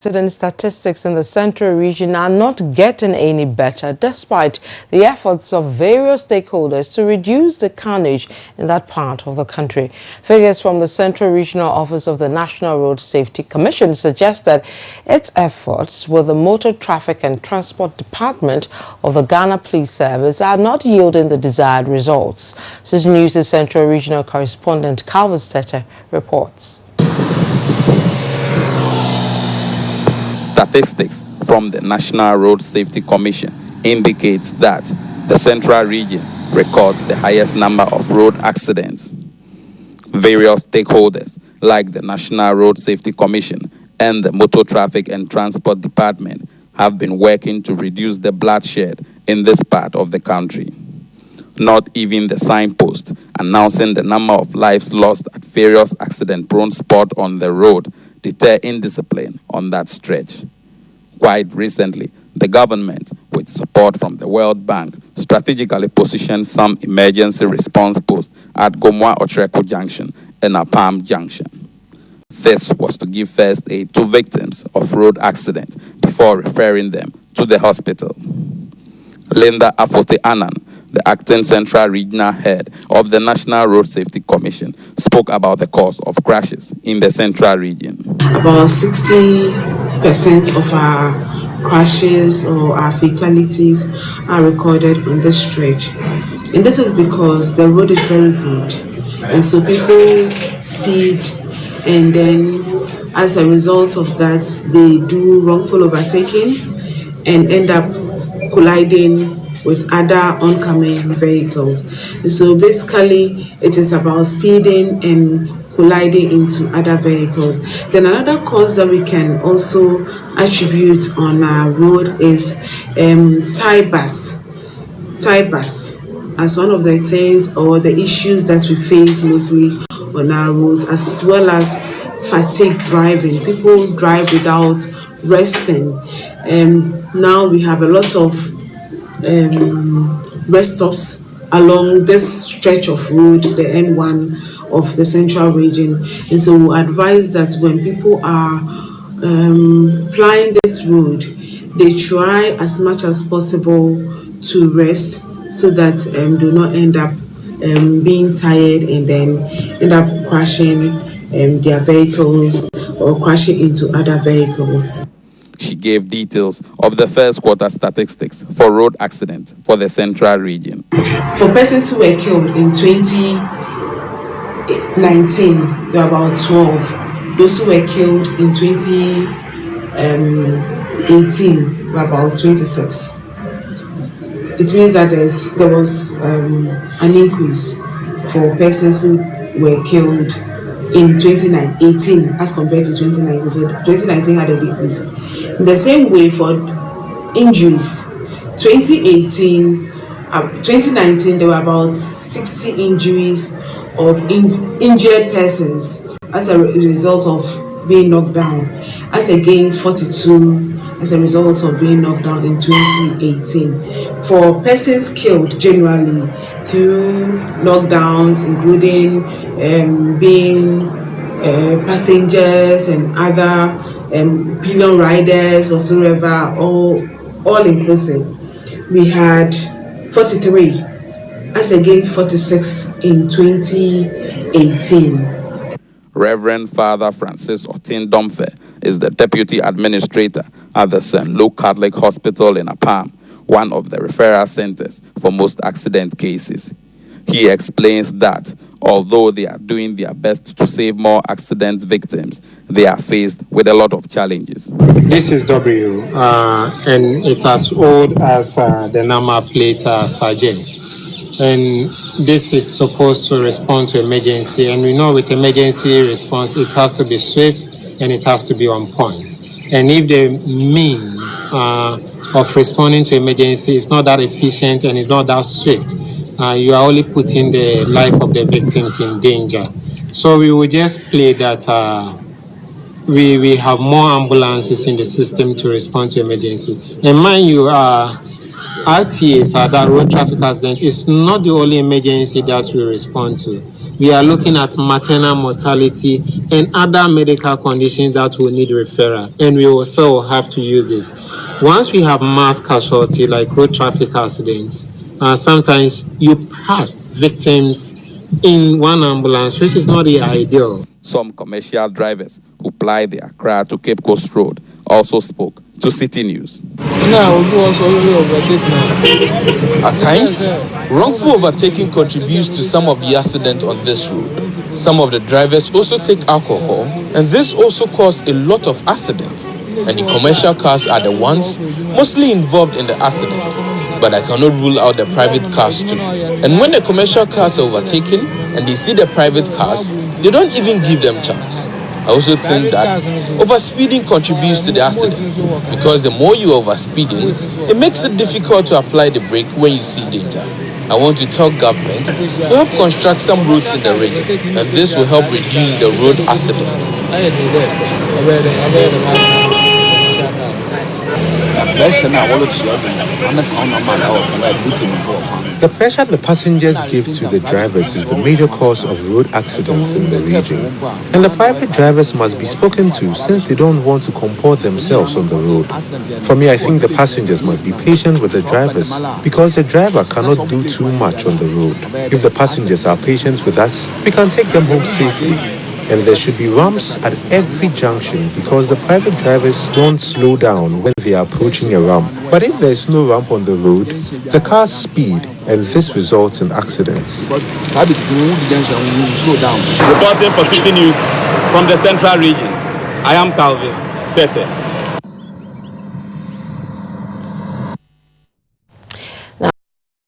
Accident statistics in the central region are not getting any better despite the efforts of various stakeholders to reduce the carnage in that part of the country. Figures from the Central Regional Office of the National Road Safety Commission suggest that its efforts with the Motor Traffic and Transport Department of the Ghana Police Service are not yielding the desired results. This News' Central Regional Correspondent Calvin Stetter reports. Statistics from the National Road Safety Commission indicates that the Central Region records the highest number of road accidents. Various stakeholders like the National Road Safety Commission and the Motor Traffic and Transport Department have been working to reduce the bloodshed in this part of the country. Not even the signpost announcing the number of lives lost at various accident-prone spots on the road deter indiscipline on that stretch. Quite recently, the government, with support from the World Bank, strategically positioned some emergency response posts at Gomwa Otreko Junction and Apam Junction. This was to give first aid to victims of road accidents before referring them to the hospital. Linda Afote Annan, the acting Central Regional Head of the National Road Safety Commission, spoke about the cause of crashes in the Central Region. About 60% of our crashes or our fatalities are recorded on this stretch. And this is because the road is very good. And so people speed, and then as a result of that, they do wrongful overtaking and end up colliding with other oncoming vehicles. And so basically it is about speeding and colliding into other vehicles. Then another cause that we can also attribute on our road is tie bus as one of the things or the issues that we face mostly on our roads, as well as fatigue driving. People drive without resting. Now we have a lot of rest stops along this stretch of road, the N1 of the Central Region. And so we advise that when people are plying this road, they try as much as possible to rest so that do not end up being tired and then end up crashing their vehicles or crashing into other vehicles. She gave details of the first quarter statistics for road accidents for the Central Region. For persons who were killed in 2019, there were about 12. Those who were killed in 2018 were about 26. It means that there was an increase for persons who were killed in 2018 as compared to 2019. So 2019 had a decrease. In the same way for injuries, 2019 there were about 60 injuries of injured persons as a result of being knocked down, as against 42 as a result of being knocked down in 2018. For persons killed generally through knockdowns, including being passengers and other pillion riders whatsoever, all inclusive, we had 43 as against 46 in 2018. Reverend Father Francis Otin Domfe is the Deputy Administrator at the St. Luke Catholic Hospital in Apam, one of the referral centers for most accident cases. He explains that although they are doing their best to save more accident victims, they are faced with a lot of challenges. This is W, and it's as old as the number plate suggests. And this is supposed to respond to emergency. And we know with emergency response, it has to be swift and it has to be on point. And if the means of responding to emergency is not that efficient and it's not that swift, you are only putting the life of the victims in danger. So we will just play that we have more ambulances in the system to respond to emergency. And mind you, RTAs, that road traffic accident, is not the only emergency that we respond to. We are looking at maternal mortality and other medical conditions that will need referral, and we will still have to use this. Once we have mass casualty like road traffic accidents, sometimes you have victims in one ambulance, which is not the ideal. Some commercial drivers who ply the Accra to Cape Coast Road also spoke to City News. At times, wrongful overtaking contributes to some of the accidents on this road. Some of the drivers also take alcohol, and this also causes a lot of accidents. And the commercial cars are the ones mostly involved in the accident. But I cannot rule out the private cars too. And when the commercial cars are overtaken and they see the private cars, they don't even give them chance. I also think that overspeeding contributes to the accident, because the more you are overspeeding, it makes it difficult to apply the brake when you see danger. I want to tell government to help construct some roads in the region, and this will help reduce the road accidents. The pressure the passengers give to the drivers is the major cause of road accidents in the region. And the private drivers must be spoken to, since they don't want to comport themselves on the road. For me, I think the passengers must be patient with the drivers, because the driver cannot do too much on the road. If the passengers are patient with us, we can take them home safely. And there should be ramps at every junction, because the private drivers don't slow down when they are approaching a ramp. But if there is no ramp on the road, the cars speed, and this results in accidents. Reporting for City News from the Central Region, I am Calvis Tete.